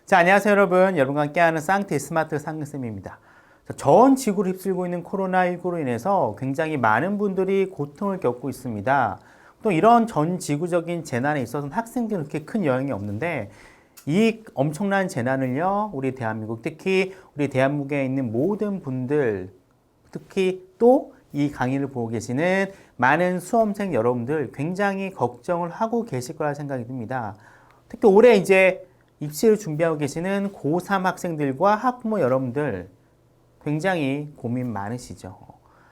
자, 안녕하세요, 여러분. 여러분과 함께하는 쌍태 스마트 상근쌤입니다. 전 지구를 휩쓸고 있는 코로나19로 인해서 굉장히 많은 분들이 고통을 겪고 있습니다. 또 이런 전 지구적인 재난에 있어서는 학생들은 그렇게 큰 영향이 없는데 이 엄청난 재난을요, 우리 대한민국, 특히 우리 대한민국에 있는 모든 분들, 특히 또 이 강의를 보고 계시는 많은 수험생 여러분들 굉장히 걱정을 하고 계실 거라 생각이 듭니다. 특히 올해 이제 입시를 준비하고 계시는 고3 학생들과 학부모 여러분들 굉장히 고민 많으시죠.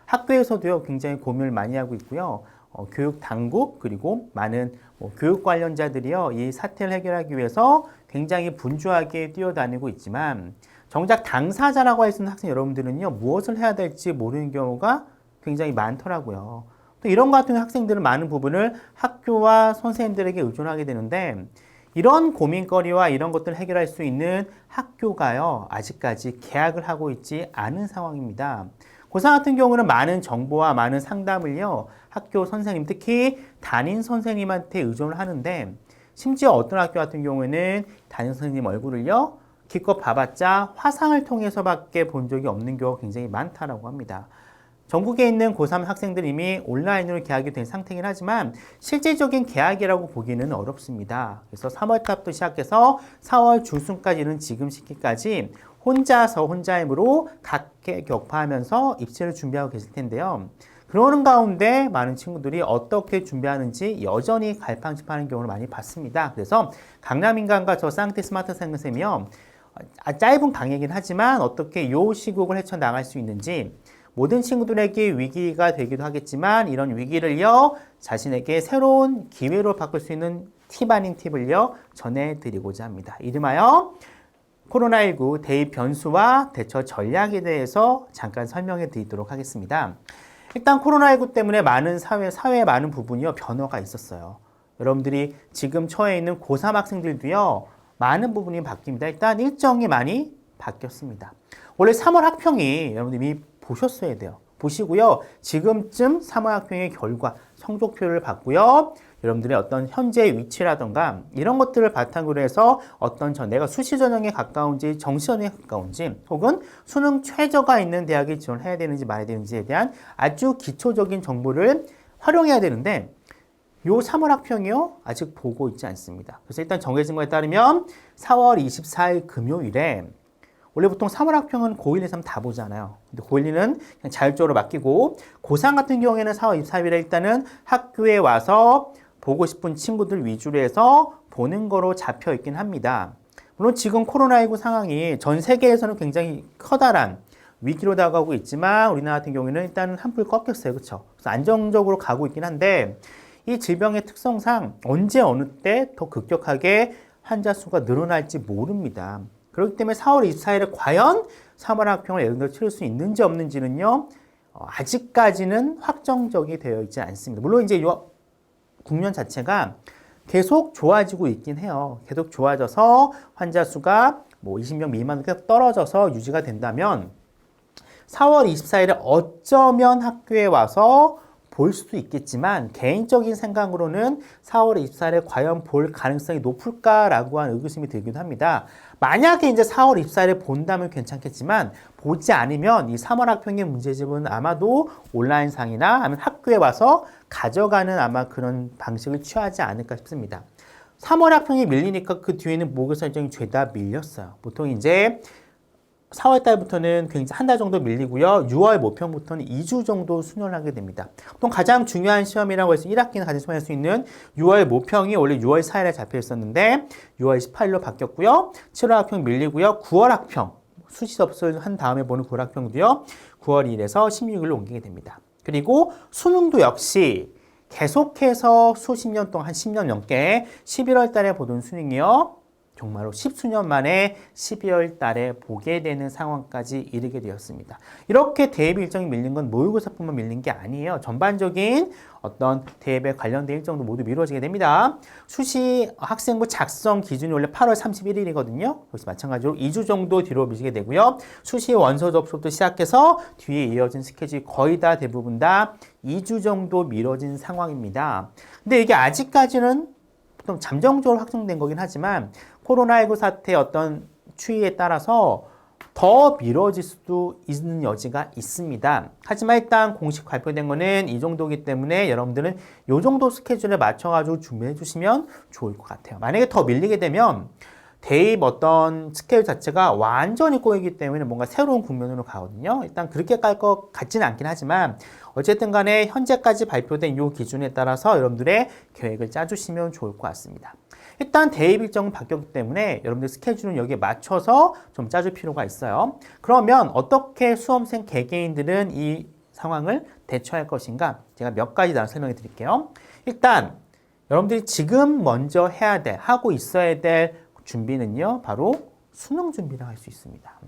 학교에서도요, 굉장히 고민을 많이 하고 있고요. 교육 당국 그리고 많은 교육 관련자들이요, 이 사태를 해결하기 위해서 굉장히 분주하게 뛰어다니고 있지만 정작 당사자라고 할 수 있는 학생 여러분들은요, 무엇을 해야 될지 모르는 경우가 굉장히 많더라고요. 또 이런 것 같은 학생들은 많은 부분을 학교와 선생님들에게 의존하게 되는데 이런 고민거리와 이런 것들을 해결할 수 있는 학교가요, 아직까지 개학을 하고 있지 않은 상황입니다. 고3 같은 경우는 많은 정보와 많은 상담을요, 학교 선생님, 특히 담임 선생님한테 의존을 하는데, 심지어 어떤 학교 같은 경우에는 담임 선생님 얼굴을요, 기껏 봐봤자 화상을 통해서밖에 본 적이 없는 경우가 굉장히 많다라고 합니다. 전국에 있는 고3 학생들이 이미 온라인으로 개학이 된 상태이긴 하지만 실질적인 개학이라고 보기는 어렵습니다. 그래서 3월 달부터 시작해서 4월 중순까지는 지금 시기까지 혼자 힘으로 각계 격파하면서 입시를 준비하고 계실 텐데요. 그러는 가운데 많은 친구들이 어떻게 준비하는지 여전히 갈팡질팡하는 경우를 많이 봤습니다. 그래서 강남인간과 저 쌍태 스마트 상근쌤이요, 짧은 강의이긴 하지만 어떻게 요 시국을 헤쳐나갈 수 있는지, 모든 친구들에게 위기가 되기도 하겠지만 이런 위기를요, 자신에게 새로운 기회로 바꿀 수 있는 팁 아닌 팁을요, 전해드리고자 합니다. 이름하여 코로나19 대입 변수와 대처 전략에 대해서 잠깐 설명해 드리도록 하겠습니다. 일단 코로나19 때문에 많은 사회의 많은 부분이요, 변화가 있었어요. 여러분들이 지금 처해 있는 고3 학생들도요, 많은 부분이 바뀝니다. 일단 일정이 많이 바뀌었습니다. 원래 3월 학평이 여러분들이 이미 보셨어야 돼요. 보시고요. 지금쯤 3월 학평의 결과, 성적표를 봤고요. 여러분들의 어떤 현재 위치라던가 이런 것들을 바탕으로 해서 어떤 내가 수시 전형에 가까운지 정시 전형에 가까운지 혹은 수능 최저가 있는 대학에 지원해야 되는지 말아야 되는지에 대한 아주 기초적인 정보를 활용해야 되는데 요 3월 학평이요, 아직 보고 있지 않습니다. 그래서 일단 정해진 거에 따르면 4월 24일 금요일에, 원래 보통 3월 학평은 고1, 2, 3 다 보잖아요. 근데 고1, 2는 그냥 자율적으로 맡기고, 고3 같은 경우에는 4월 24일에 일단은 학교에 와서 보고 싶은 친구들 위주로 해서 보는 거로 잡혀 있긴 합니다. 물론 지금 코로나19 상황이 전 세계에서는 굉장히 커다란 위기로 다가오고 있지만 우리나라 같은 경우에는 일단은 한풀 꺾였어요. 그렇죠? 그래서 안정적으로 가고 있긴 한데 이 질병의 특성상 언제 어느 때 더 급격하게 환자 수가 늘어날지 모릅니다. 그렇기 때문에 4월 24일에 과연 3월 학평을 예정대로 치를 수 있는지 없는지는요, 아직까지는 확정적이 되어 있지 않습니다. 물론 이제 이 국면 자체가 계속 좋아지고 있긴 해요. 계속 좋아져서 환자 수가 뭐 20명 미만으로 계속 떨어져서 유지가 된다면 4월 24일에 어쩌면 학교에 와서 볼 수도 있겠지만 개인적인 생각으로는 4월 24일에 과연 볼 가능성이 높을까라고 하는 의구심이 들기도 합니다. 만약에 이제 4월 24일에 본다면 괜찮겠지만 보지 않으면 이 3월 학평의 문제집은 아마도 온라인상이나 아니면 학교에 와서 가져가는 아마 그런 방식을 취하지 않을까 싶습니다. 3월 학평이 밀리니까 그 뒤에는 모의고사 일정이 죄다 밀렸어요. 보통 이제 4월 달부터는 굉장히 한 달 정도 밀리고요. 6월 모평부터는 2주 정도 수련을 하게 됩니다. 보통 가장 중요한 시험이라고 해서 1학기는 가장 수련할 수 있는 6월 모평이 원래 6월 4일에 잡혀 있었는데 6월 18일로 바뀌었고요. 7월 학평 밀리고요. 9월 학평, 수시 접수를 한 다음에 보는 9월 학평도요. 9월 1일에서 16일로 옮기게 됩니다. 그리고 수능도 역시 계속해서 수십 년 동안 한 10년 넘게 11월 달에 보던 수능이요, 정말로 십수년 만에 12월 달에 보게 되는 상황까지 이르게 되었습니다. 이렇게 대입 일정이 밀린 건 모의고사뿐만 밀린 게 아니에요. 전반적인 어떤 대입에 관련된 일정도 모두 미뤄지게 됩니다. 수시 학생부 작성 기준이 원래 8월 31일이거든요. 역시 마찬가지로 2주 정도 뒤로 미치게 되고요. 수시 원서 접수부터 시작해서 뒤에 이어진 스케줄이 거의 다 대부분 다 2주 정도 미뤄진 상황입니다. 근데 이게 아직까지는 좀 잠정적으로 확정된 거긴 하지만 코로나19 사태의 어떤 추이에 따라서 더 미뤄질 수도 있는 여지가 있습니다. 하지만 일단 공식 발표된 거는 이 정도이기 때문에 여러분들은 이 정도 스케줄에 맞춰가지고 준비해 주시면 좋을 것 같아요. 만약에 더 밀리게 되면 대입 어떤 스케줄 자체가 완전히 꼬이기 때문에 뭔가 새로운 국면으로 가거든요. 일단 그렇게 깔 것 같지는 않긴 하지만 어쨌든 간에 현재까지 발표된 이 기준에 따라서 여러분들의 계획을 짜주시면 좋을 것 같습니다. 일단 대입 일정은 바뀌었기 때문에 여러분들 스케줄은 여기에 맞춰서 좀 짜줄 필요가 있어요. 그러면 어떻게 수험생 개개인들은 이 상황을 대처할 것인가? 제가 몇 가지 나눠 설명해 드릴게요. 일단 여러분들이 지금 먼저 해야 될, 하고 있어야 될 준비는요, 바로 수능 준비를 할 수 있습니다.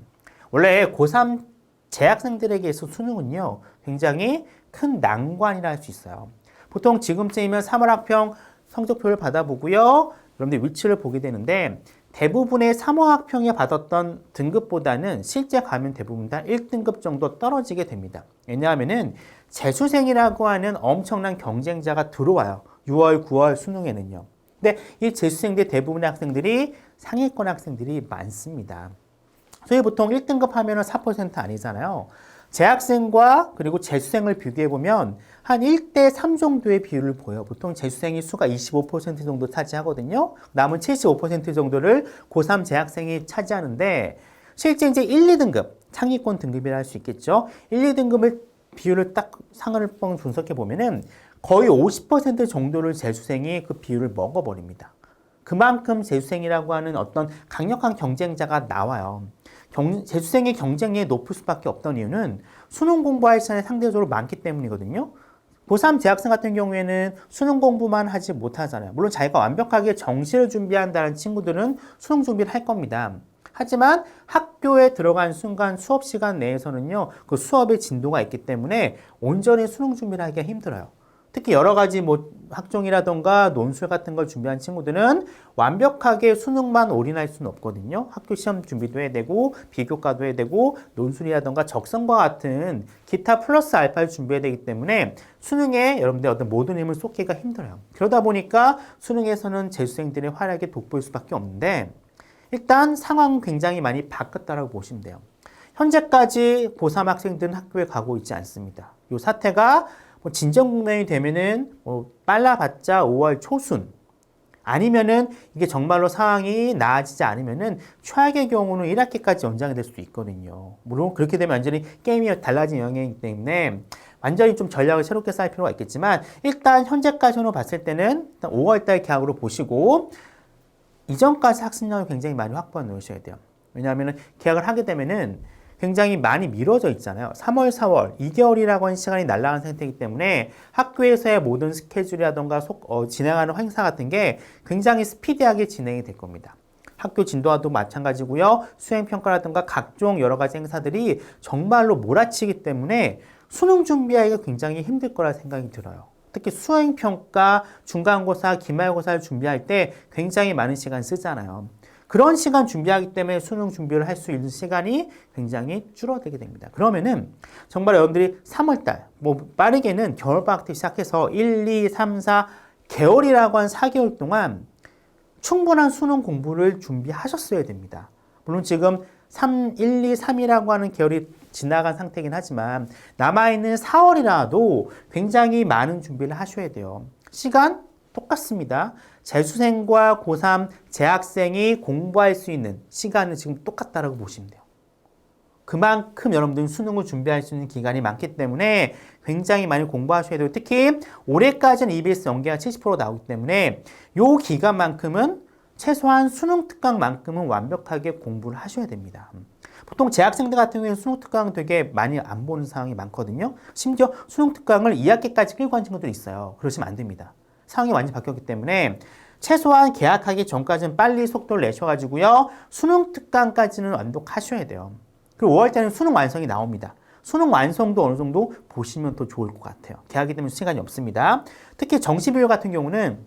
원래 고3 재학생들에게 있어 수능은요, 굉장히 큰 난관이라 할 수 있어요. 보통 지금쯤이면 3월 학평 성적표를 받아보고요, 여러분들 위치를 보게 되는데 대부분의 3월 학평에 받았던 등급보다는 실제 가면 대부분 다 1등급 정도 떨어지게 됩니다. 왜냐하면은 재수생이라고 하는 엄청난 경쟁자가 들어와요. 6월, 9월 수능에는요. 근데 이 재수생들 대부분의 학생들이 상위권 학생들이 많습니다. 저희 보통 1등급 하면은 4% 아니잖아요. 재학생과 그리고 재수생을 비교해보면 한 1대 3 정도의 비율을 보여요. 보통 재수생이 수가 25% 정도 차지하거든요. 남은 75% 정도를 고3 재학생이 차지하는데 실제 이제 1, 2등급, 상위권 등급이라 할 수 있겠죠. 1, 2등급을 비율을 딱 상을 분석해 보면은 거의 50% 정도를 재수생이 그 비율을 먹어버립니다. 그만큼 재수생이라고 하는 어떤 강력한 경쟁자가 나와요. 재수생의 경쟁력이 높을 수밖에 없던 이유는 수능 공부할 시간이 상대적으로 많기 때문이거든요. 고3 재학생 같은 경우에는 수능 공부만 하지 못하잖아요. 물론 자기가 완벽하게 정시를 준비한다는 친구들은 수능 준비를 할 겁니다. 하지만 학교에 들어간 순간 수업 시간 내에서는요, 그 수업의 진도가 있기 때문에 온전히 수능 준비를 하기가 힘들어요. 특히 여러 가지 뭐 학종이라던가 논술 같은 걸 준비한 친구들은 완벽하게 수능만 올인할 수는 없거든요. 학교 시험 준비도 해야 되고 비교과도 해야 되고 논술이라던가 적성과 같은 기타 플러스 알파를 준비해야 되기 때문에 수능에 여러분들 어떤 모든 힘을 쏟기가 힘들어요. 그러다 보니까 수능에서는 재수생들의 활약이 돋보일 수밖에 없는데 일단 상황은 굉장히 많이 바뀌었다고 보시면 돼요. 현재까지 고3 학생들은 학교에 가고 있지 않습니다. 이 사태가 진정 국면이 되면은 빨라봤자 5월 초순 아니면은 이게 정말로 상황이 나아지지 않으면은 최악의 경우는 1학기까지 연장이 될 수도 있거든요. 물론 그렇게 되면 완전히 게임이 달라진 영역이기 때문에 완전히 좀 전략을 새롭게 쌓을 필요가 있겠지만 일단 현재까지로 봤을 때는 일단 5월달 개학으로 보시고 이전까지 학습량을 굉장히 많이 확보해 놓으셔야 돼요. 왜냐하면 개학을 하게 되면은 굉장히 많이 미뤄져 있잖아요. 3월, 4월, 2개월이라고 하는 시간이 날아가는 상태이기 때문에 학교에서의 모든 스케줄이라던가 진행하는 행사 같은 게 굉장히 스피디하게 진행이 될 겁니다. 학교 진도와도 마찬가지고요. 수행평가라든가 각종 여러 가지 행사들이 정말로 몰아치기 때문에 수능 준비하기가 굉장히 힘들 거라 생각이 들어요. 특히 수행평가, 중간고사, 기말고사를 준비할 때 굉장히 많은 시간 쓰잖아요. 그런 시간 준비하기 때문에 수능 준비를 할 수 있는 시간이 굉장히 줄어들게 됩니다. 그러면은 정말 여러분들이 3월달, 빠르게는 겨울방학 때 시작해서 1, 2, 3, 4개월이라고 한 4개월 동안 충분한 수능 공부를 준비하셨어야 됩니다. 물론 지금 1, 2, 3이라고 하는 계열이 지나간 상태이긴 하지만 남아있는 4월이라도 굉장히 많은 준비를 하셔야 돼요. 시간 똑같습니다. 재수생과 고3 재학생이 공부할 수 있는 시간은 지금 똑같다라고 보시면 돼요. 그만큼 여러분들은 수능을 준비할 수 있는 기간이 많기 때문에 굉장히 많이 공부하셔야 되고 특히 올해까지는 EBS 연계가 70% 나오기 때문에 이 기간만큼은 최소한 수능 특강만큼은 완벽하게 공부를 하셔야 됩니다. 보통 재학생들 같은 경우에는 수능 특강 되게 많이 안 보는 상황이 많거든요. 심지어 수능 특강을 2학기까지 끌고 간 친구들이 있어요. 그러시면 안 됩니다. 상황이 완전히 바뀌었기 때문에 최소한 개학하기 전까지는 빨리 속도를 내셔가지고요. 수능 특강까지는 완독하셔야 돼요. 그리고 5월달에는 수능 완성이 나옵니다. 수능 완성도 어느 정도 보시면 더 좋을 것 같아요. 개학이 되면 시간이 없습니다. 특히 정시 비율 같은 경우는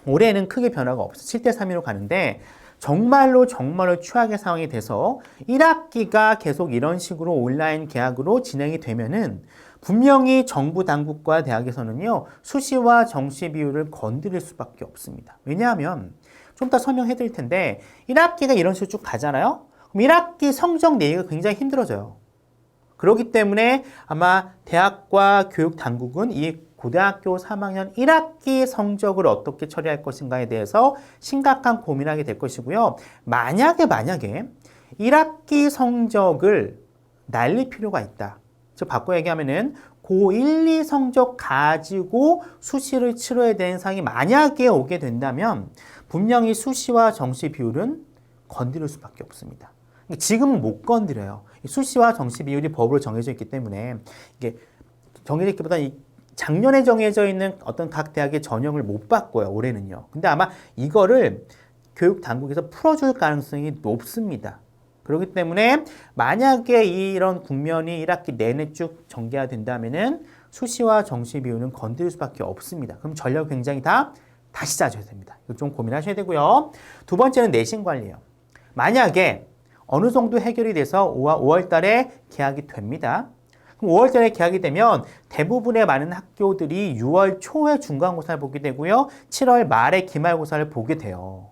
올해는 크게 변화가 없어요. 7대 3으로 가는데 정말로 최악의 상황이 돼서 1학기가 계속 이런 식으로 온라인 개학으로 진행이 되면은 분명히 정부 당국과 대학에서는요, 수시와 정시 비율을 건드릴 수밖에 없습니다. 왜냐하면 좀 이따 설명해 드릴 텐데 1학기가 이런 식으로 쭉 가잖아요. 그럼 1학기 성적 내기가 굉장히 힘들어져요. 그렇기 때문에 아마 대학과 교육 당국은 이 고등학교 3학년 1학기 성적을 어떻게 처리할 것인가에 대해서 심각한 고민하게 될 것이고요. 만약에 1학기 성적을 날릴 필요가 있다. 즉 바꿔 얘기하면은 고1, 2 성적 가지고 수시를 치러야 되는 상황이 만약에 오게 된다면 분명히 수시와 정시 비율은 건드릴 수밖에 없습니다. 지금은 못 건드려요. 수시와 정시 비율이 법으로 정해져 있기 때문에 이게 정해져 있기보다 작년에 정해져 있는 어떤 각 대학의 전형을 못 바꿔요. 올해는요. 근데 아마 이거를 교육 당국에서 풀어줄 가능성이 높습니다. 그렇기 때문에 만약에 이런 국면이 1학기 내내 쭉 전개가 된다면은 수시와 정시 비율은 건드릴 수밖에 없습니다. 그럼 전력 굉장히 다시 짜줘야 됩니다. 이거 좀 고민하셔야 되고요. 두 번째는 내신 관리예요. 만약에 어느 정도 해결이 돼서 5월 달에 개학이 됩니다. 그럼 5월 달에 개학이 되면 대부분의 많은 학교들이 6월 초에 중간고사를 보게 되고요. 7월 말에 기말고사를 보게 돼요.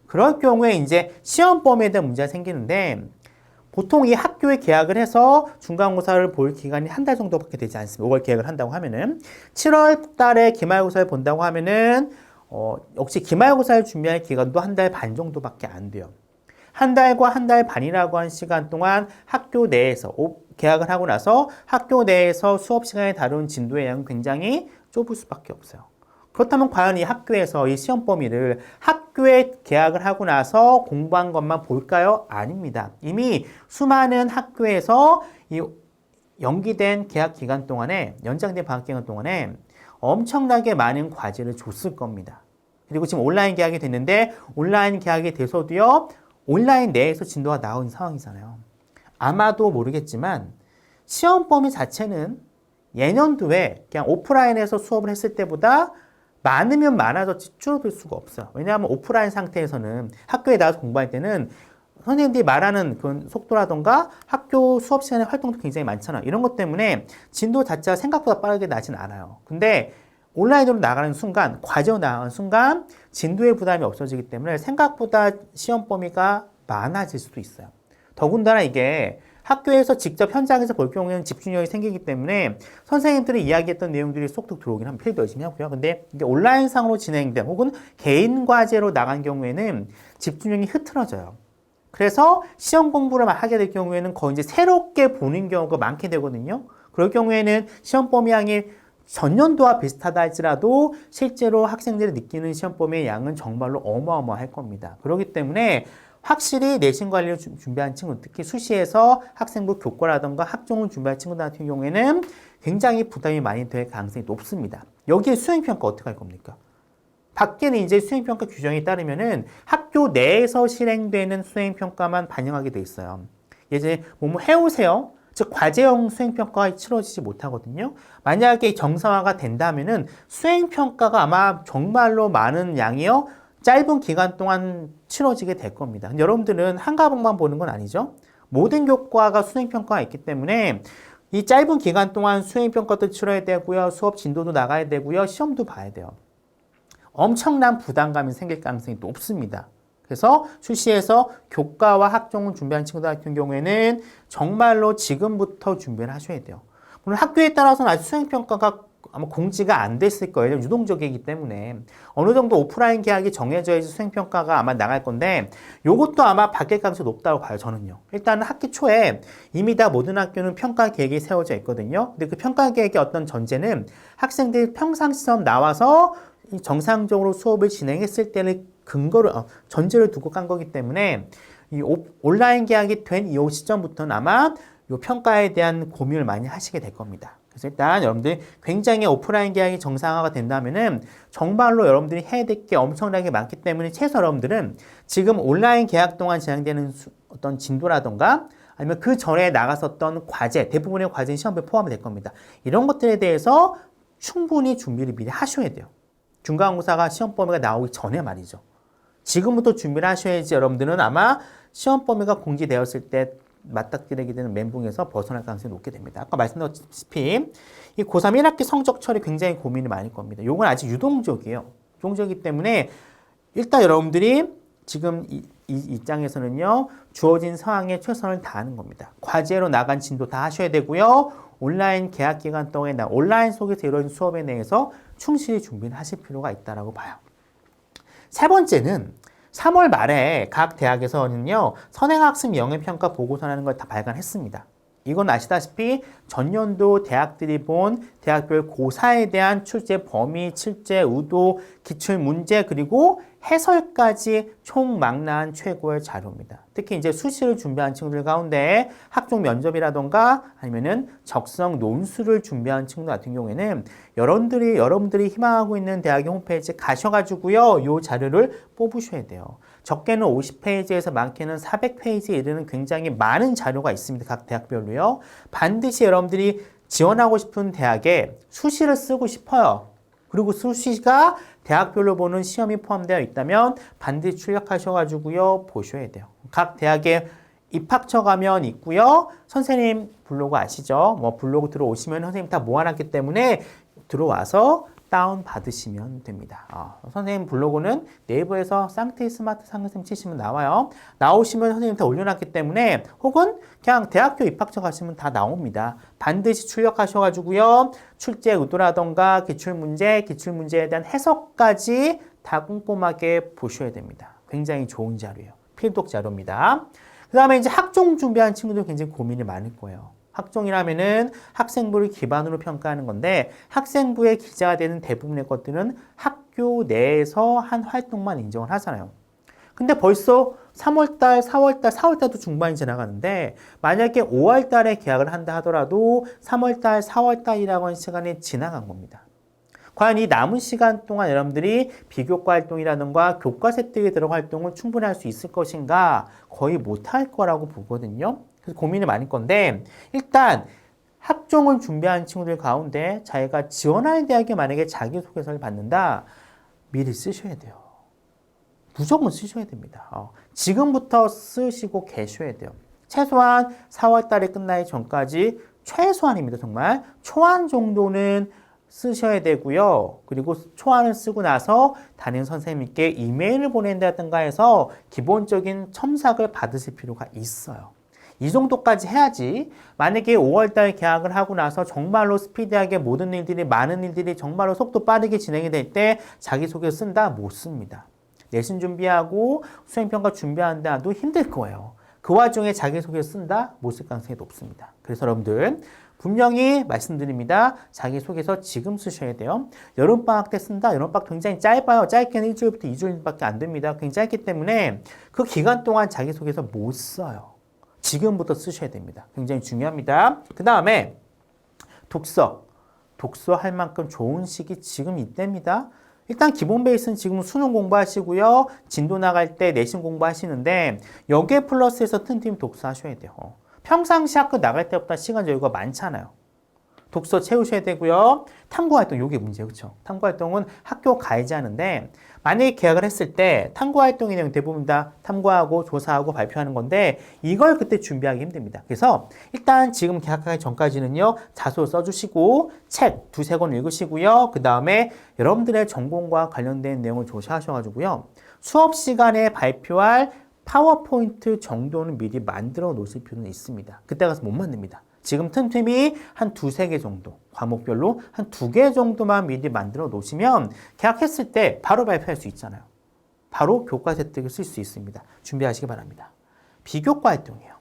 그럴 경우에 이제 시험범위에 대한 문제가 생기는데 보통 이 학교에 개학을 해서 중간고사를 볼 기간이 한 달 정도밖에 되지 않습니다. 5월 개학을 한다고 하면은 7월 달에 기말고사를 본다고 하면은 역시 기말고사를 준비할 기간도 한 달 반 정도밖에 안 돼요. 한 달과 한 달 반이라고 한 시간 동안 학교 내에서 개학을 하고 나서 학교 내에서 수업 시간에 다룬 진도의 양은 굉장히 좁을 수밖에 없어요. 그렇다면 과연 이 학교에서 이 시험 범위를 학교에 개학을 하고 나서 공부한 것만 볼까요? 아닙니다. 이미 수많은 학교에서 이 연기된 개학 기간 동안에, 연장된 방학 기간 동안에 엄청나게 많은 과제를 줬을 겁니다. 그리고 지금 온라인 개학이 됐는데 온라인 개학이 돼서도요, 온라인 내에서 진도가 나온 상황이잖아요. 아마도 모르겠지만 시험 범위 자체는 예년도에 그냥 오프라인에서 수업을 했을 때보다 많으면 많아졌지 줄어들 수가 없어요. 왜냐하면 오프라인 상태에서는 학교에 나와서 공부할 때는 선생님들이 말하는 그런 속도라던가 학교 수업 시간의 활동도 굉장히 많잖아요. 이런 것 때문에 진도 자체가 생각보다 빠르게 나진 않아요. 근데 온라인으로 나가는 순간, 과제로 나가는 순간 진도의 부담이 없어지기 때문에 생각보다 시험 범위가 많아질 수도 있어요. 더군다나 이게 학교에서 직접 현장에서 볼 경우에는 집중력이 생기기 때문에 선생님들이 이야기했던 내용들이 쏙쏙 들어오긴 하면 필드 열심히 하고요. 근데 이게 온라인상으로 진행된 혹은 개인 과제로 나간 경우에는 집중력이 흐트러져요. 그래서 시험 공부를 하게 될 경우에는 거의 이제 새롭게 보는 경우가 많게 되거든요. 그럴 경우에는 시험 범위 양이 전년도와 비슷하다 할지라도 실제로 학생들이 느끼는 시험 범위의 양은 정말로 어마어마할 겁니다. 그렇기 때문에 확실히 내신 관리를 준비한 친구, 특히 수시에서 학생부 교과라던가 학종을 준비할 친구들 같은 경우에는 굉장히 부담이 많이 될 가능성이 높습니다. 여기에 수행평가 어떻게 할 겁니까? 밖에는 이제 수행평가 규정에 따르면은 학교 내에서 실행되는 수행평가만 반영하게 돼 있어요. 예전에 뭐뭐 해오세요. 즉 과제형 수행평가가 치러지지 못하거든요. 만약에 정상화가 된다면은 수행평가가 아마 정말로 많은 양이요. 짧은 기간 동안 치러지게 될 겁니다. 근데 여러분들은 한 과목만 보는 건 아니죠. 모든 교과가 수행평가가 있기 때문에 이 짧은 기간 동안 수행평가도 치러야 되고요. 수업 진도도 나가야 되고요. 시험도 봐야 돼요. 엄청난 부담감이 생길 가능성이 높습니다. 그래서 수시에서 교과와 학종을 준비하는 친구들 같은 경우에는 정말로 지금부터 준비를 하셔야 돼요. 물론 학교에 따라서는 아직 수행평가가 아마 공지가 안 됐을 거예요. 유동적이기 때문에. 어느 정도 오프라인 계약이 정해져야지 수행평가가 아마 나갈 건데 이것도 아마 바뀔 가능성이 높다고 봐요. 저는요. 일단은 학기 초에 이미 다 모든 학교는 평가 계획이 세워져 있거든요. 근데 그 평가 계획의 어떤 전제는 학생들이 평상시험 나와서 정상적으로 수업을 진행했을 때를 근거를 전제를 두고 깐 거기 때문에 이 온라인 계약이 된 이 시점부터는 아마 이 평가에 대한 고민을 많이 하시게 될 겁니다. 그래서 일단 여러분들이 굉장히 오프라인 계약이 정상화가 된다면은 정말로 여러분들이 해야 될 게 엄청나게 많기 때문에 최소 여러분들은 지금 온라인 계약 동안 진행되는 어떤 진도라던가 아니면 그 전에 나갔었던 과제, 대부분의 과제는 시험에 포함이 될 겁니다. 이런 것들에 대해서 충분히 준비를 미리 하셔야 돼요. 중간고사가 시험 범위가 나오기 전에 말이죠. 지금부터 준비를 하셔야지 여러분들은 아마 시험 범위가 공지되었을 때 맞닥뜨리게 되는 멘붕에서 벗어날 가능성이 높게 됩니다. 아까 말씀드렸다시피 이 고3 1학기 성적 처리 굉장히 고민이 많을 겁니다. 이건 아직 유동적이에요. 유동적이기 때문에 일단 여러분들이 지금 이 입장에서는요, 주어진 상황에 최선을 다하는 겁니다. 과제로 나간 진도 다 하셔야 되고요. 온라인 개학 기간 동안에 온라인 속에서 이루어진 수업에 대해서 충실히 준비를 하실 필요가 있다고 봐요. 세 번째는 3월 말에 각 대학에서는요, 선행학습 영역평가 보고서라는 걸 다 발간했습니다. 이건 아시다시피 전년도 대학들이 본 대학별 고사에 대한 출제 범위, 출제 의도, 기출 문제, 그리고 해설까지 총망라한 최고의 자료입니다. 특히 이제 수시를 준비한 친구들 가운데 학종 면접이라던가 아니면은 적성 논술을 준비한 친구들 같은 경우에는 여러분들이 희망하고 있는 대학의 홈페이지에 가셔가지고요, 이 자료를 뽑으셔야 돼요. 적게는 50페이지에서 많게는 400페이지에 이르는 굉장히 많은 자료가 있습니다. 각 대학별로요. 반드시 여러분들이 지원하고 싶은 대학에 수시를 쓰고 싶어요. 그리고 수시가 대학별로 보는 시험이 포함되어 있다면 반드시 출력하셔가지고요, 보셔야 돼요. 각 대학에 입학처 가면 있고요. 선생님 블로그 아시죠? 뭐 블로그 들어오시면 선생님 다 모아놨기 때문에 들어와서 다운 받으시면 됩니다. 선생님 블로그는 네이버에서 쌍태희 스마트 상승 치시면 나와요. 나오시면 선생님 다 올려놨기 때문에 혹은 그냥 대학교 입학처 가시면 다 나옵니다. 반드시 출력하셔가지고요. 출제 의도라던가 기출문제에 대한 해석까지 다 꼼꼼하게 보셔야 됩니다. 굉장히 좋은 자료예요. 필독 자료입니다. 그 다음에 이제 학종 준비하는 친구들 굉장히 고민이 많을 거예요. 학종이라면은 학생부를 기반으로 평가하는 건데 학생부에 기재가 되는 대부분의 것들은 학교 내에서 한 활동만 인정을 하잖아요. 근데 벌써 3월달, 4월달도 중반이 지나가는데 만약에 5월달에 계약을 한다 하더라도 3월달, 4월달이라고 하는 시간이 지나간 겁니다. 과연 이 남은 시간 동안 여러분들이 비교과 활동이라든가 교과 세특에 들어갈 활동을 충분히 할 수 있을 것인가? 거의 못할 거라고 보거든요. 그래서 고민이 많을 건데 일단 학종을 준비하는 친구들 가운데 자기가 지원할 대학에 만약에 자기소개서를 받는다, 미리 쓰셔야 돼요. 무조건 쓰셔야 됩니다. 지금부터 쓰시고 계셔야 돼요. 최소한 4월 달에 끝나기 전까지 최소한입니다. 정말 초안 정도는 쓰셔야 되고요. 그리고 초안을 쓰고 나서 담임 선생님께 이메일을 보낸다든가 해서 기본적인 첨삭을 받으실 필요가 있어요. 이 정도까지 해야지 만약에 5월달 계약을 하고 나서 정말로 스피디하게 많은 일들이 정말로 속도 빠르게 진행이 될 때 자기소개 쓴다? 못 씁니다. 내신 준비하고 수행평가 준비한다도 힘들 거예요. 그 와중에 자기소개 쓴다? 못 쓸 가능성이 높습니다. 그래서 여러분들 분명히 말씀드립니다. 자기소개서 지금 쓰셔야 돼요. 여름방학 때 쓴다? 여름방학 굉장히 짧아요. 짧게는 일주일부터 2주일밖에 안 됩니다. 굉장히 짧기 때문에 그 기간 동안 자기소개서 못 써요. 지금부터 쓰셔야 됩니다. 굉장히 중요합니다. 그 다음에 독서할 만큼 좋은 시기 지금 이때입니다. 일단 기본 베이스는 지금 수능 공부하시고요. 진도 나갈 때 내신 공부하시는데 여기에 플러스해서 틈틈이 독서하셔야 돼요. 평상시 학교 나갈 때보다 시간 여유가 많잖아요. 독서 채우셔야 되고요. 탐구활동, 이게 문제예요. 그렇죠? 탐구활동은 학교 가야지 하는데 만약에 계약을 했을 때 탐구활동의 내용 대부분 다 탐구하고 조사하고 발표하는 건데 이걸 그때 준비하기 힘듭니다. 그래서 일단 지금 계약하기 전까지는요. 자소 써주시고 책 두세 권 읽으시고요. 그 다음에 여러분들의 전공과 관련된 내용을 조사하셔가지고요. 수업 시간에 발표할 파워포인트 정도는 미리 만들어 놓으실 필요는 있습니다. 그때 가서 못 만듭니다. 지금 틈틈이 한 두세 개 정도, 과목별로 한 2개 정도만 미리 만들어 놓으시면 계약했을 때 바로 발표할 수 있잖아요. 바로 교과 세특을 쓸 수 있습니다. 준비하시기 바랍니다. 비교과 활동이에요.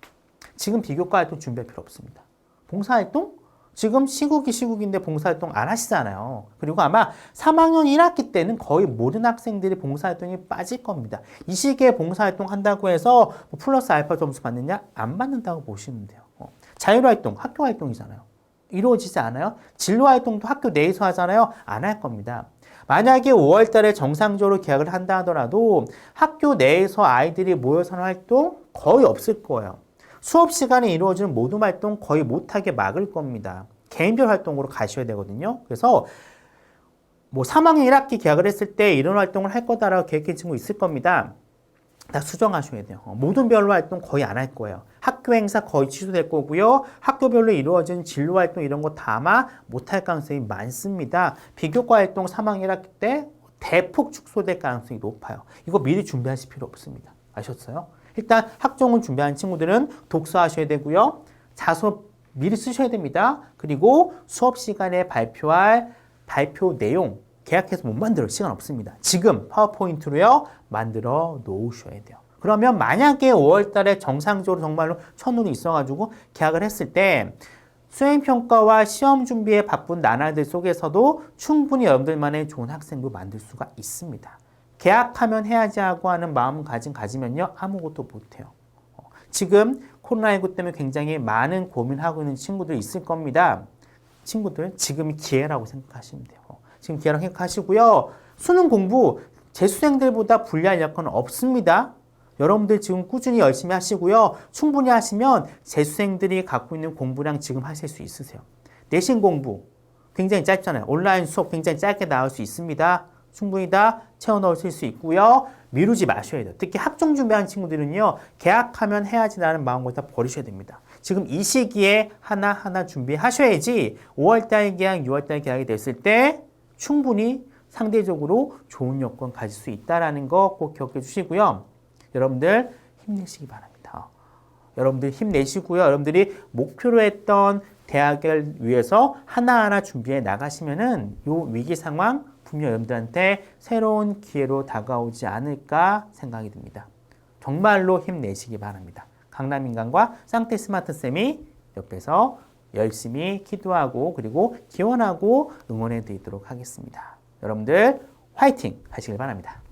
지금 비교과 활동 준비할 필요 없습니다. 봉사활동? 지금 시국인데 봉사활동 안 하시잖아요. 그리고 아마 3학년 1학기 때는 거의 모든 학생들이 봉사활동이 빠질 겁니다. 이 시기에 봉사활동 한다고 해서 뭐 플러스 알파 점수 받느냐? 안 받는다고 보시면 돼요. 자율활동, 학교활동이잖아요. 이루어지지 않아요? 진로활동도 학교 내에서 하잖아요. 안 할 겁니다. 만약에 5월 달에 정상적으로 계약을 한다 하더라도 학교 내에서 아이들이 모여서 하는 활동 거의 없을 거예요. 수업 시간에 이루어지는 모든 활동 거의 못하게 막을 겁니다. 개인별 활동으로 가셔야 되거든요. 그래서 뭐 3학년 1학기 계약을 했을 때 이런 활동을 할 거다라고 계획한 친구 있을 겁니다. 다 수정하셔야 돼요. 모든 별로 활동 거의 안 할 거예요. 학교 행사 거의 취소될 거고요. 학교별로 이루어진 진로 활동 이런 거 다 아마 못할 가능성이 많습니다. 비교과 활동 3학년 1학기 때 대폭 축소될 가능성이 높아요. 이거 미리 준비하실 필요 없습니다. 아셨어요? 일단 학종을 준비하는 친구들은 독서하셔야 되고요. 자소 미리 쓰셔야 됩니다. 그리고 수업 시간에 발표할 발표 내용 계약해서 못 만들 시간 없습니다. 지금 파워포인트로요 만들어 놓으셔야 돼요. 그러면 만약에 5월 달에 정상적으로 정말로 첫눈이 있어가지고 계약을 했을 때 수행평가와 시험 준비에 바쁜 나날들 속에서도 충분히 여러분들만의 좋은 학생부 만들 수가 있습니다. 계약하면 해야지 하고 하는 가지면요 아무것도 못해요. 지금 코로나19 때문에 굉장히 많은 고민하고 있는 친구들 있을 겁니다. 친구들 지금이 기회라고 생각하시면 돼요. 지금 기회라고 생각하시고요. 수능 공부 재수생들보다 불리할 여건은 없습니다. 여러분들 지금 꾸준히 열심히 하시고요. 충분히 하시면 재수생들이 갖고 있는 공부량 지금 하실 수 있으세요. 내신 공부 굉장히 짧잖아요. 온라인 수업 굉장히 짧게 나올 수 있습니다. 충분히 다 채워 넣으실 수 있고요. 미루지 마셔야 돼요. 특히 학종 준비하는 친구들은요. 계약하면 해야지라는 마음을 다 버리셔야 됩니다. 지금 이 시기에 하나하나 준비하셔야지 5월달 계약, 6월달 계약이 됐을 때 충분히 상대적으로 좋은 여건 가질 수 있다는 거 꼭 기억해 주시고요. 여러분들 힘내시기 바랍니다. 여러분들 힘내시고요. 여러분들이 목표로 했던 대학을 위해서 하나하나 준비해 나가시면은 요 위기 상황 분명 여러분들한테 새로운 기회로 다가오지 않을까 생각이 듭니다. 정말로 힘내시기 바랍니다. 강남인간과 쌍태 스마트쌤이 옆에서 열심히 기도하고 그리고 기원하고 응원해 드리도록 하겠습니다. 여러분들 화이팅 하시길 바랍니다.